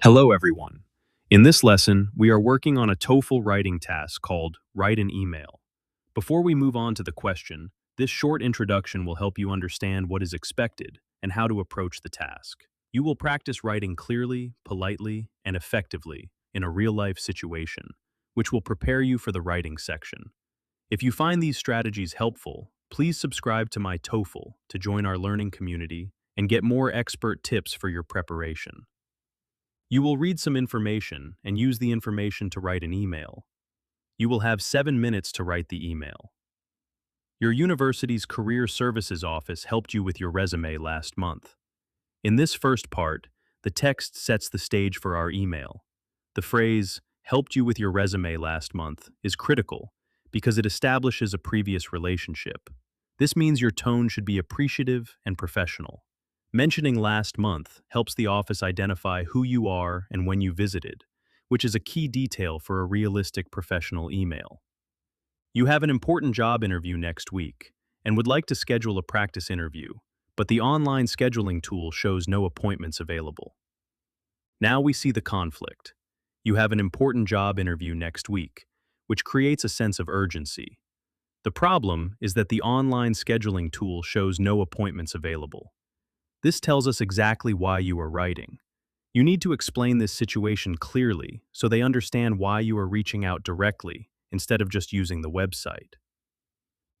Hello, everyone. In this lesson, we are working on a TOEFL writing task called Write an Email. Before we move on to the question, this short introduction will help you understand what is expected and how to approach the task. You will practice writing clearly, politely, and effectively in a real-life situation, which will prepare you for the writing section. If you find these strategies helpful, please subscribe to my TOEFL to join our learning community and get more expert tips for your preparation. You will read some information and use the information to write an email. You will have 7 minutes to write the email. Your university's Career Services Office helped you with your resume last month. In this first part, the text sets the stage for our email. The phrase, helped you with your resume last month, is critical because it establishes a previous relationship. This means your tone should be appreciative and professional. Mentioning last month helps the office identify who you are and when you visited, which is a key detail for a realistic professional email. You have an important job interview next week and would like to schedule a practice interview, but the online scheduling tool shows no appointments available. Now we see the conflict. You have an important job interview next week, which creates a sense of urgency. The problem is that the online scheduling tool shows no appointments available. This tells us exactly why you are writing. You need to explain this situation clearly so they understand why you are reaching out directly instead of just using the website.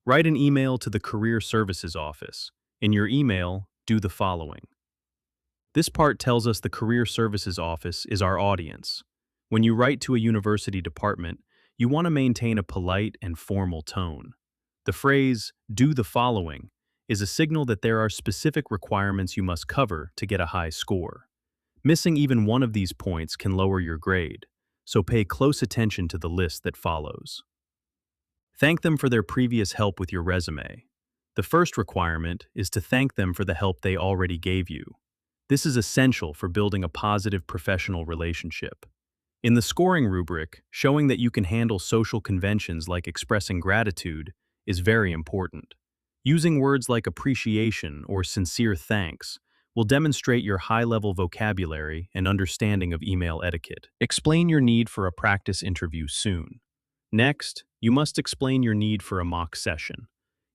Write an email to the Career Services Office. In your email, do the following. This part tells us the Career Services Office is our audience. When you write to a university department, you want to maintain a polite and formal tone. The phrase, do the following, is a signal that there are specific requirements you must cover to get a high score. Missing even one of these points can lower your grade, so pay close attention to the list that follows. Thank them for their previous help with your resume. The first requirement is to thank them for the help they already gave you. This is essential for building a positive professional relationship. In the scoring rubric, showing that you can handle social conventions like expressing gratitude is very important. Using words like appreciation or sincere thanks will demonstrate your high-level vocabulary and understanding of email etiquette. Explain your need for a practice interview soon. Next, you must explain your need for a mock session.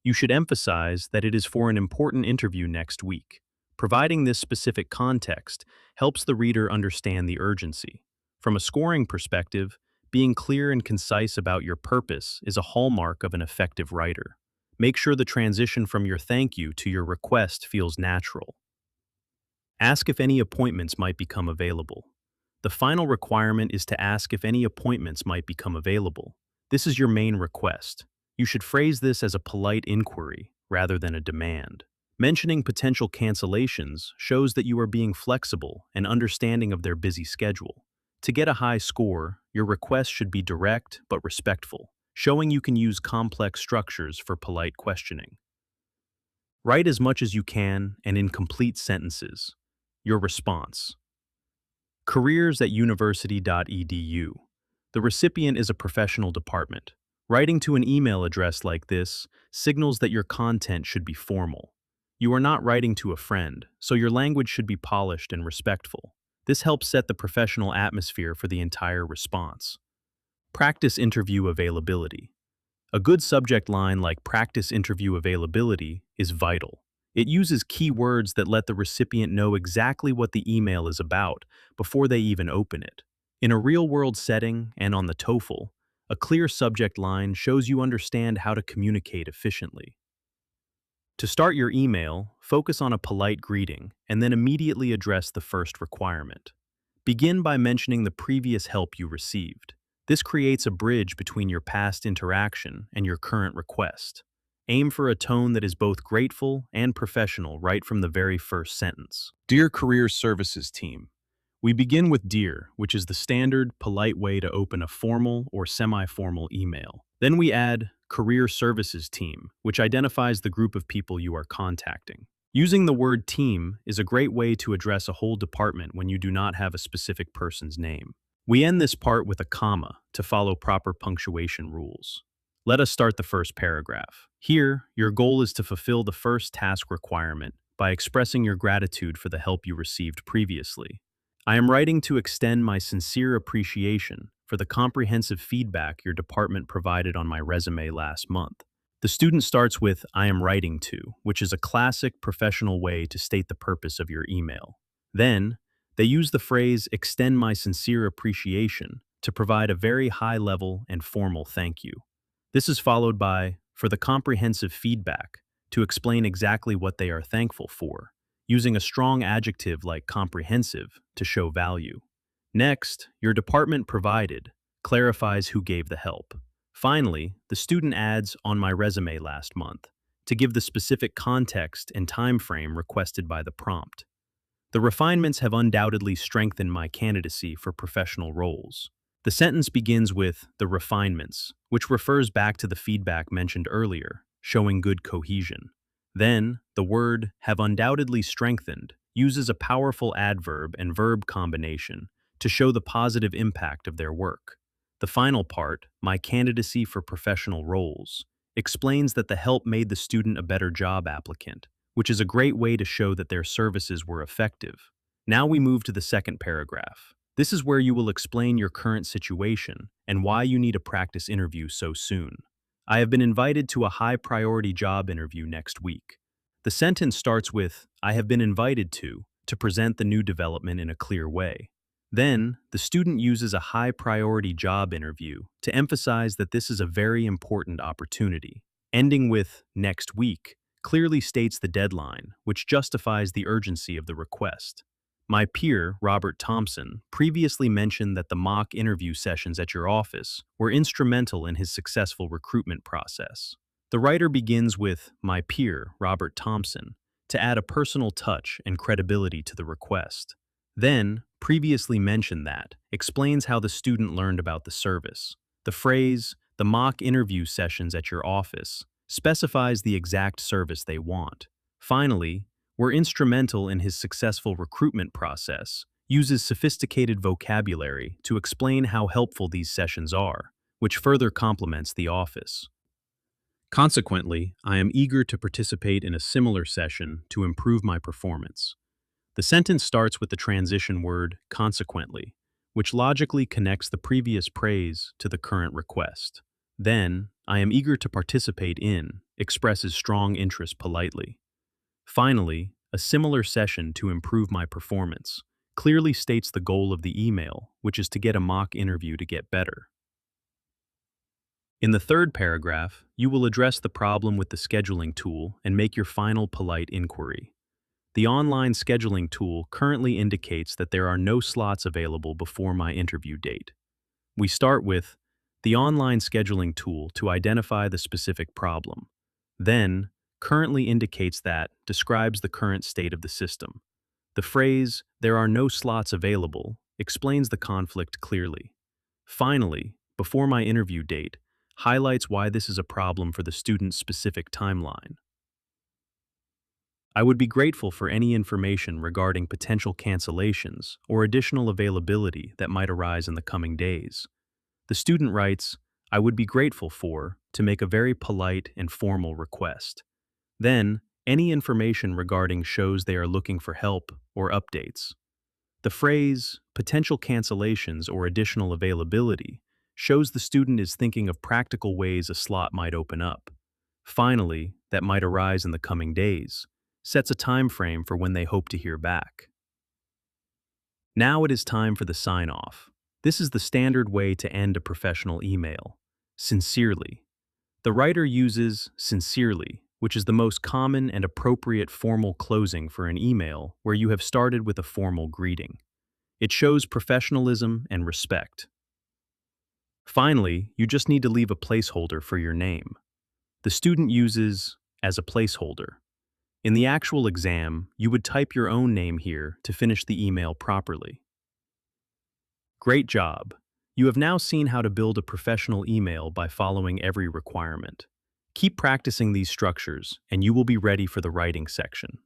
You should emphasize that it is for an important interview next week. Providing this specific context helps the reader understand the urgency. From a scoring perspective, being clear and concise about your purpose is a hallmark of an effective writer. Make sure the transition from your thank you to your request feels natural. Ask if any appointments might become available. The final requirement is to ask if any appointments might become available. This is your main request. You should phrase this as a polite inquiry rather than a demand. Mentioning potential cancellations shows that you are being flexible and understanding of their busy schedule. To get a high score, your request should be direct but respectful, showing you can use complex structures for polite questioning. Write as much as you can and in complete sentences. Your response. careers@university.edu. The recipient is a professional department. Writing to an email address like this signals that your content should be formal. You are not writing to a friend, so your language should be polished and respectful. This helps set the professional atmosphere for the entire response. Practice interview availability. A good subject line like practice interview availability is vital. It uses keywords that let the recipient know exactly what the email is about before they even open it. In a real-world setting and on the TOEFL, a clear subject line shows you understand how to communicate efficiently. To start your email, focus on a polite greeting and then immediately address the first requirement. Begin by mentioning the previous help you received. This creates a bridge between your past interaction and your current request. Aim for a tone that is both grateful and professional right from the very first sentence. Dear Career Services Team, we begin with Dear, which is the standard, polite way to open a formal or semi-formal email. Then we add Career Services Team, which identifies the group of people you are contacting. Using the word team is a great way to address a whole department when you do not have a specific person's name. We end this part with a comma to follow proper punctuation rules. Let us start the first paragraph. Here, your goal is to fulfill the first task requirement by expressing your gratitude for the help you received previously. I am writing to extend my sincere appreciation for the comprehensive feedback your department provided on my resume last month. The student starts with I am writing to, which is a classic professional way to state the purpose of your email. Then, they use the phrase extend my sincere appreciation to provide a very high level and formal thank you. This is followed by for the comprehensive feedback to explain exactly what they are thankful for, using a strong adjective like comprehensive to show value. Next, your department provided clarifies who gave the help. Finally, the student adds on my resume last month to give the specific context and time frame requested by the prompt. The refinements have undoubtedly strengthened my candidacy for professional roles. The sentence begins with the refinements, which refers back to the feedback mentioned earlier, showing good cohesion. Then, the word have undoubtedly strengthened uses a powerful adverb and verb combination to show the positive impact of their work. The final part, my candidacy for professional roles, explains that the help made the student a better job applicant, which is a great way to show that their services were effective. Now we move to the second paragraph. This is where you will explain your current situation and why you need a practice interview so soon. I have been invited to a high-priority job interview next week. The sentence starts with, I have been invited to present the new development in a clear way. Then, the student uses a high-priority job interview to emphasize that this is a very important opportunity. Ending with next week clearly states the deadline, which justifies the urgency of the request. My peer, Robert Thompson, previously mentioned that the mock interview sessions at your office were instrumental in his successful recruitment process. The writer begins with my peer, Robert Thompson, to add a personal touch and credibility to the request. Then, previously mentioned that explains how the student learned about the service. The phrase, the mock interview sessions at your office, specifies the exact service they want. Finally, were instrumental in his successful recruitment process, uses sophisticated vocabulary to explain how helpful these sessions are, which further complements the office. Consequently, I am eager to participate in a similar session to improve my performance. The sentence starts with the transition word consequently, which logically connects the previous praise to the current request. Then, I am eager to participate in expresses strong interest politely. Finally, a similar session to improve my performance clearly states the goal of the email, which is to get a mock interview to get better. In the third paragraph, you will address the problem with the scheduling tool and make your final polite inquiry. The online scheduling tool currently indicates that there are no slots available before my interview date. We start with the online scheduling tool to identify the specific problem. Then, currently indicates that describes the current state of the system. The phrase, there are no slots available, explains the conflict clearly. Finally, before my interview date, highlights why this is a problem for the student's specific timeline. I would be grateful for any information regarding potential cancellations or additional availability that might arise in the coming days. The student writes, I would be grateful for, to make a very polite and formal request. Then, any information regarding shows they are looking for help or updates. The phrase, potential cancellations or additional availability, shows the student is thinking of practical ways a slot might open up. Finally, that might arise in the coming days, sets a time frame for when they hope to hear back. Now it is time for the sign-off. This is the standard way to end a professional email. Sincerely. The writer uses sincerely, which is the most common and appropriate formal closing for an email where you have started with a formal greeting. It shows professionalism and respect. Finally, you just need to leave a placeholder for your name. The student uses as a placeholder. In the actual exam, you would type your own name here to finish the email properly. Great job! You have now seen how to build a professional email by following every requirement. Keep practicing these structures, and you will be ready for the writing section.